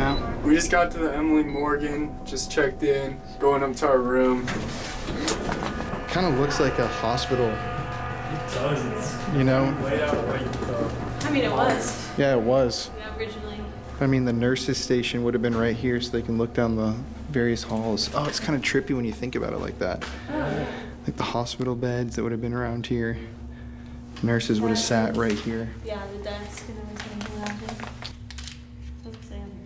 now? We just got to the Emily Morgan, just checked in, going up to our room. Kind of looks like a hospital. It does, it's you know? laid out like I mean, it was. Yeah, it was. Yeah, originally. I mean, the nurses' station would have been right here so they can look down the various halls. Oh, it's kind of trippy when you think about it like that. Oh, yeah. Like the hospital beds that would have been around here. Nurses would have sat right here. Yeah, the desk and everything around here. What's it say on there?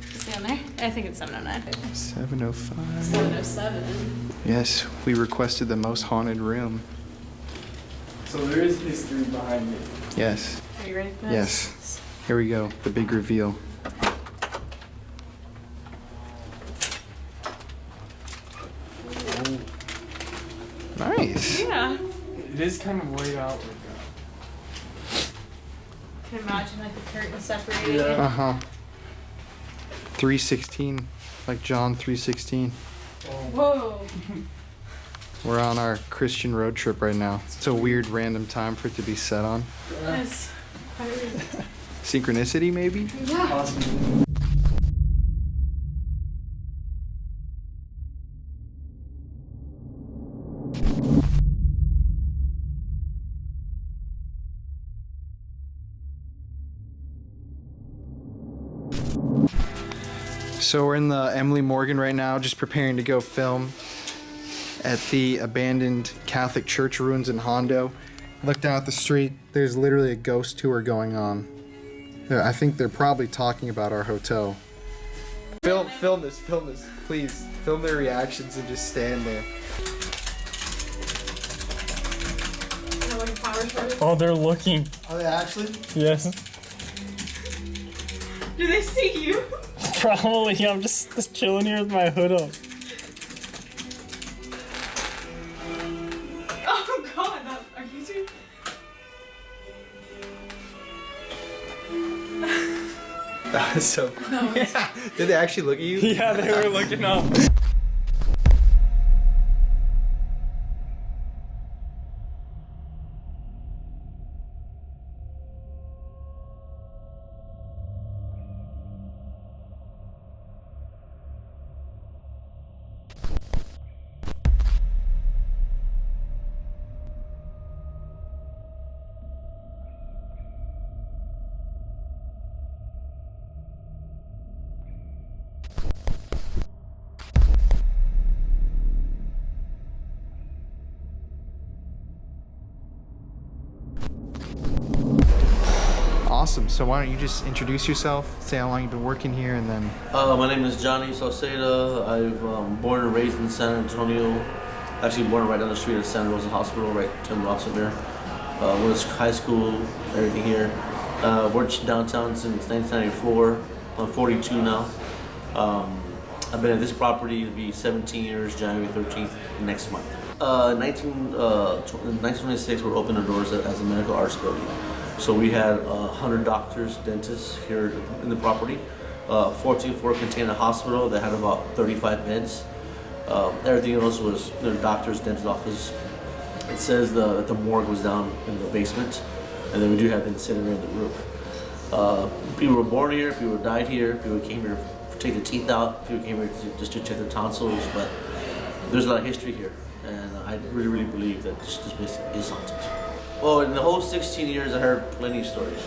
Does it say on there? I think it's 709. 705. 707. Yes, we requested the most haunted room. So there is history behind it. Yes. Are you ready for this? Yes. Here we go, the big reveal. Ooh. Nice. Yeah. It is kind of laid out like that. Can you imagine like the curtain separating? Yeah. Uh-huh. 316, like John 316. Whoa. We're on our Christian road trip right now. It's a weird random time for it to be set on. Yes. Quite weird. Synchronicity, maybe? Yeah. Awesome. So we're in the Emily Morgan right now, just preparing to go film at the abandoned Catholic church ruins in Hondo. Look down at the street, there's literally a ghost tour going on. I think they're probably talking about our hotel. Film this, please. Film their reactions and just stand there. Oh, they're looking. Are they actually? Yes. Do they see you? Probably. I'm just chilling here with my hood up. Oh god, are you two? That was so cool. Yeah. Did they actually look at you? Yeah, they were looking up. Awesome. So why don't you just introduce yourself, say how long you've been working here, and then... My name is Johnny Salceda. I've born and raised in San Antonio. Actually born right down the street at Santa Rosa Hospital, right 10 blocks from there. Went to high school, everything here. Worked downtown since 1994. I'm 42 now. I've been at this property, it'll be 17 years, January 13th next month. 1926, we're opening the doors as a medical arts building. So we had 100 doctors, dentists here in the property. 14th floor contained a hospital that had about 35 beds. Everything else was doctors, dentist office. It says that the morgue was down in the basement, and then we do have the incinerator in the roof. People were born here, people died here, people came here to take the teeth out, people came here just to check their tonsils, but there's a lot of history here, and I really, really believe that this place is haunted. Well, in the whole 16 years, I heard plenty of stories.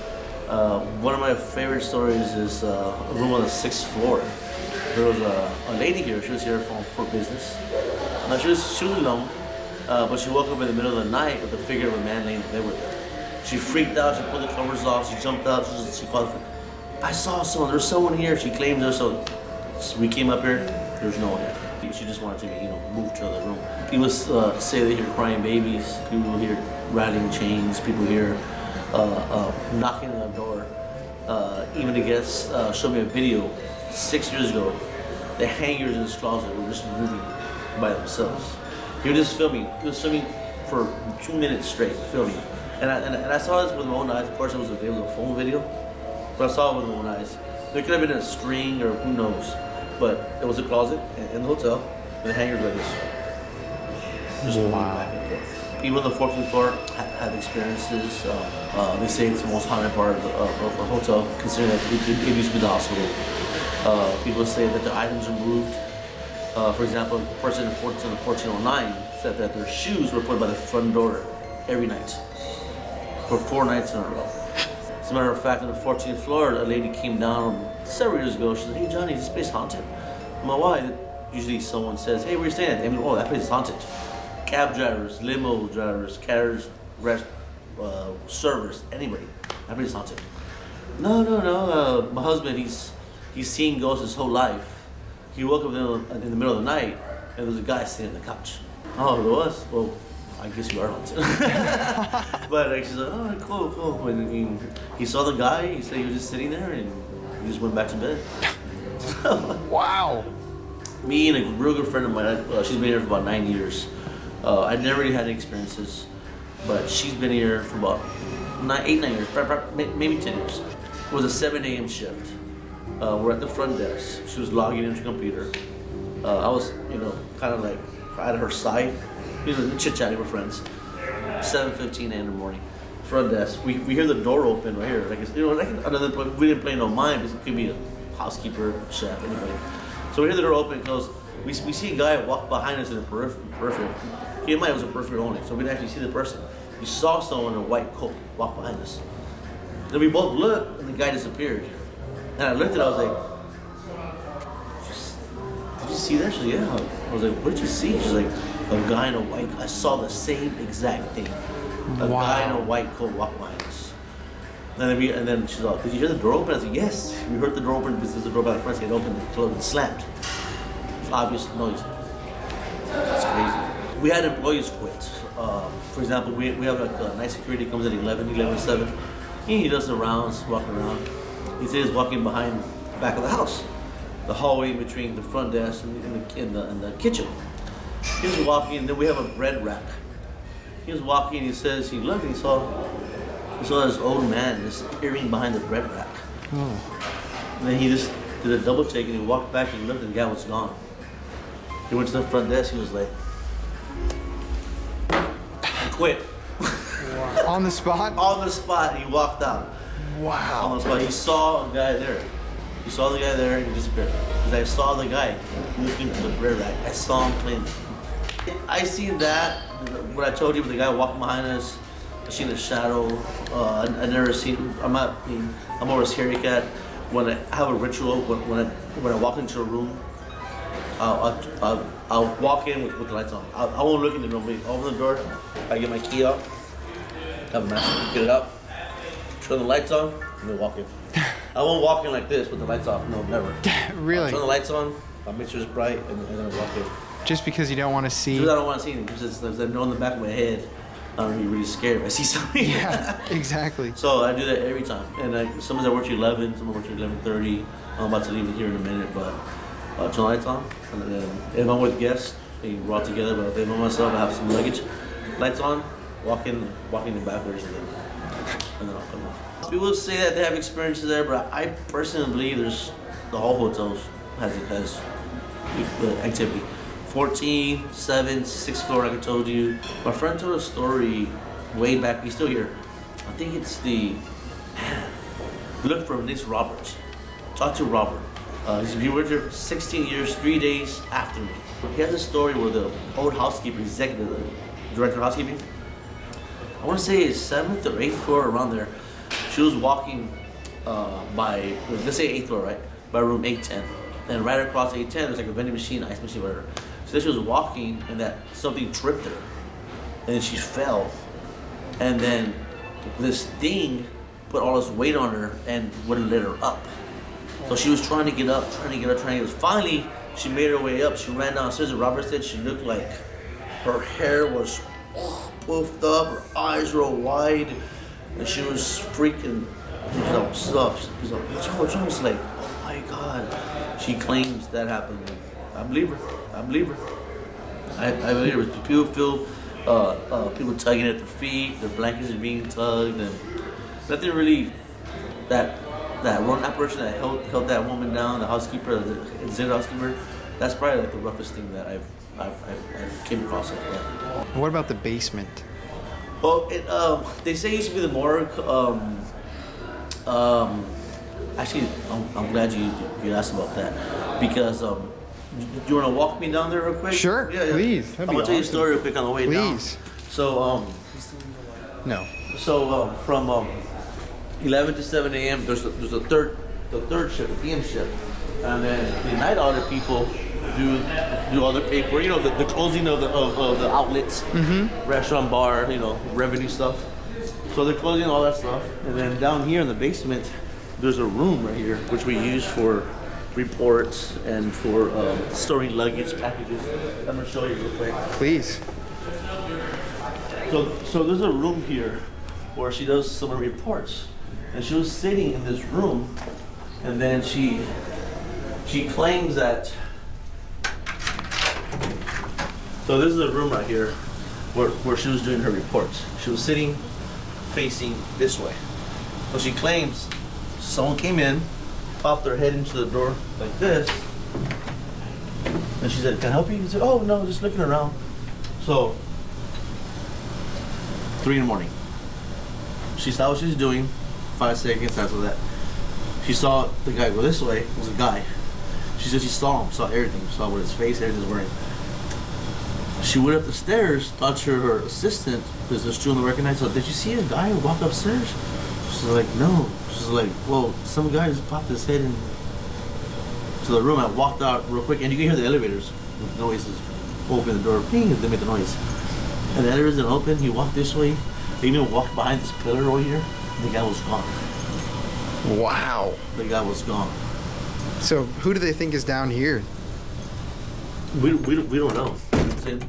One of my favorite stories is a room on the 6th floor. There was a lady here. She was here for business. She was alone, but she woke up in the middle of the night with the figure of a man laying in bed with her. She freaked out. She pulled the covers off. She jumped out. She called. I saw someone. There's someone here. She claimed her. So we came up here. There's no one here. She just wanted to be, moved to the room. People say they hear crying babies. People hear rattling chains. People hear knocking on the door. Even the guests showed me a video 6 years ago. The hangers in his closet were just moving by themselves. He was just filming. He was filming for 2 minutes straight, filming. And I saw this with my own eyes. Of course, it was a phone video, but I saw it with my own eyes. There could have been a string or who knows, but it was a closet in the hotel, and the hangers like this, just moving back and forth. People on the 14th floor have experiences. They say it's the most haunted part of the hotel, considering that it used to be the hospital. People say that the items are moved. For example, a person in 1409 said that their shoes were put by the front door every night for 4 nights in a row. As a matter of fact, on the 14th floor, a lady came down several years ago. She said, "Hey Johnny, is this place haunted?" I'm like, "Why?" Usually someone says, "Hey, where you staying at?" I mean, "Oh, that place is haunted." Cab drivers, limo drivers, carriers, servers, anybody. That place is haunted. No. My husband, he's seen ghosts his whole life. He woke up in the middle of the night and there was a guy sitting on the couch. Oh, it was? Well, I guess you are haunted. But she's like, "Oh, cool. When he saw the guy, he said he was just sitting there and he just went back to bed." Wow. Me and a real good friend of mine, she's been here for about 9 years. I never really had any experiences, but she's been here for about 8, 9 years, maybe 10 years. It was a 7 a.m. shift. We're at the front desk. She was logging into her computer. I was, kind of like at her side, chit-chatting with friends. 7:15 in the morning. Front desk. We hear the door open right here. Like, another point, we didn't pay no mind because it could be a housekeeper, chef, anybody. So we hear the door open because we see a guy walk behind us in the periphery. Keep in mind, it was a periphery only, so we didn't actually see the person. We saw someone in a white coat walk behind us. Then we both looked, and the guy disappeared. And I looked at it, I was like, "Did you see that?" She's like, "Yeah." I was like, "What did you see?" She's like, "A guy in a white coat." I saw the same exact thing. A guy in a white coat walk behind us. And then she's like, "Did you hear the door open?" I was like, "Yes." We heard the door open because there's a door by the front, so it opened and closed and slammed. It's obvious noise. That's crazy. We had employees quit. For example, we have like a night security comes at 11:07. He does the rounds, walking around. He says walking behind the back of the house, the hallway between the front desk and the kitchen. He was walking, and then we have a bread rack. He was walking, he says he looked and he saw this old man just peering behind the bread rack. And then he just did a double take and he walked back and he looked and the guy was gone. He went to the front desk, he was like, "I quit." On the spot? On the spot, he walked out. Wow. On the spot, he saw a guy there. He saw the guy there and he disappeared. Because I saw the guy looking at the bread rack. I saw him playing. I seen that, what I told you with the guy walking behind us. I seen a shadow. I never seen, I'm more a scary cat. When I have a ritual, when I walk into a room, I'll walk in with the lights on. I won't look into nobody. I'll open the door, I get my key out, have a mask, get it out, turn the lights on, and then walk in. I won't walk in like this with the lights off. No, never. Really? I'll turn the lights on, I'll make sure it's bright, and then I'll walk in. Just because you don't want to see. Because I don't want to see anything. Because I know in the back of my head, I'm really, really scared if I see something. Yeah, exactly. So I do that every time. And sometimes I work to 11, sometimes I work to 11:30. I'm about to leave it here in a minute, but I'll turn the lights on. And then if I'm with guests, we're all together. But if I'm by myself, I have some luggage. Lights on, walk in the backwards, and then I'll come out. People say that they have experiences there, but I personally believe the whole hotel has activity. 14, 7, 6th floor, like I told you. My friend told a story way back, he's still here. I think it's look for Nick Roberts. Talk to Robert. He worked here for 16 years, 3 days after me. He has a story where the old housekeeper, executive, director of housekeeping, I want to say it's 7th or 8th floor, around there. She was walking by, let's say 8th floor, right? By room 810. And right across 810, there's like a vending machine, ice machine, whatever. So she was walking and that something tripped her. And then she fell. And then this thing put all this weight on her and wouldn't let her up. So she was trying to get up. Finally, she made her way up. She ran downstairs and Robert said she looked like her hair was puffed up, her eyes were wide, and she was freaking. He was like, what's wrong? It's like, oh my God. She claims that happened. I believe her. I believe her. People feel people tugging at their feet, their blankets are being tugged, and nothing really. That person that held that woman down, the housekeeper, the executive housekeeper, That's probably like the roughest thing that I've came across. Like that. What about the basement? Well, they say it used to be the morgue. Actually, I'm glad you asked about that because do you want to walk me down there real quick? Sure, please. I'm gonna tell you a story real quick on the way down. Please. So No. So from 11 to 7 a.m. there's the third shift, the PM shift, and then the night audit people do all the paper, you know, the closing of the outlets, restaurant, bar, you know, revenue stuff. So they're closing all that stuff, and then down here in the basement, there's a room right here which we use for reports and for storing luggage packages. I'm gonna show you real quick. Please. So there's a room here where she does some reports, and she was sitting in this room, and then she claims that. So this is a room right here where she was doing her reports. She was sitting facing this way. So she claims someone came in, popped their head into the door like this, and she said, "Can I help you?" He said, "Oh no, just looking around." So 3 in the morning. She saw what she was doing. 5 seconds after that, she saw the guy go this way. It was a guy. She said she saw him, saw everything, saw what his face, everything was wearing. She went up the stairs, thought to her assistant, because they're still in the recognize, so did you see a guy walk upstairs? She's like, no. She's like, well, some guy just popped his head in to the room. I walked out real quick, and you can hear the elevators with noises. Open the door, ping, and they make the noise. And the elevators didn't open. He walked this way. They even walked behind this pillar over here. The guy was gone. Wow. The guy was gone. So who do they think is down here? We don't know.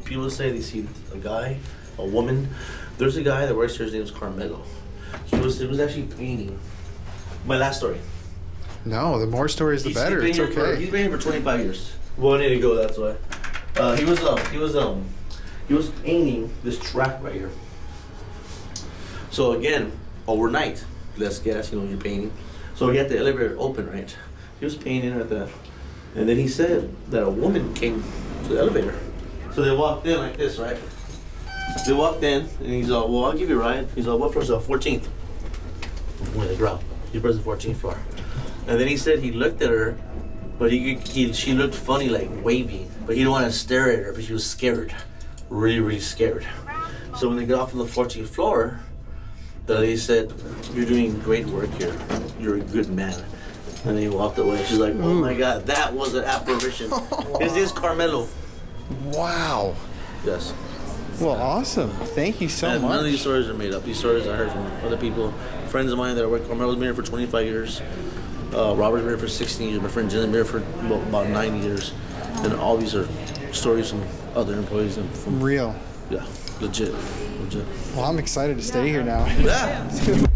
People say they see a guy, a woman. There's a guy that works here. His name's Carmelo. He was actually painting. My last story. No, the more stories, the better. It's okay. He's been here for 25 years. One day to go. That's why. He was painting this track right here. So again, overnight, less gas. You know, you're painting. So he had the elevator open, right? He was painting at that, and then he said that a woman came to the elevator. So they walked in like this, right? They walked in, and he's all, well, I'll give you a ride. He's all, what floor is that? 14th. Where they drop. He pressed the 14th floor. And then he said he looked at her, but she looked funny, like waving. But he didn't want to stare at her, but she was scared. Really, really scared. So when they got off on the 14th floor, the lady said, you're doing great work here. You're a good man. And then he walked away. She's like, oh my God, that was an apparition. His name's Carmelo. Wow. Yes. Well, awesome. Thank you so And much. none of these stories are made up. These stories I heard from other people, friends of mine that work. Carmelo's been here for 25 years. Robert's been here for 16 years. My friend Jen's been here for about 9 years. And all these are stories from other employees and from Real. yeah, legit. Well, I'm excited to stay here now. Yeah.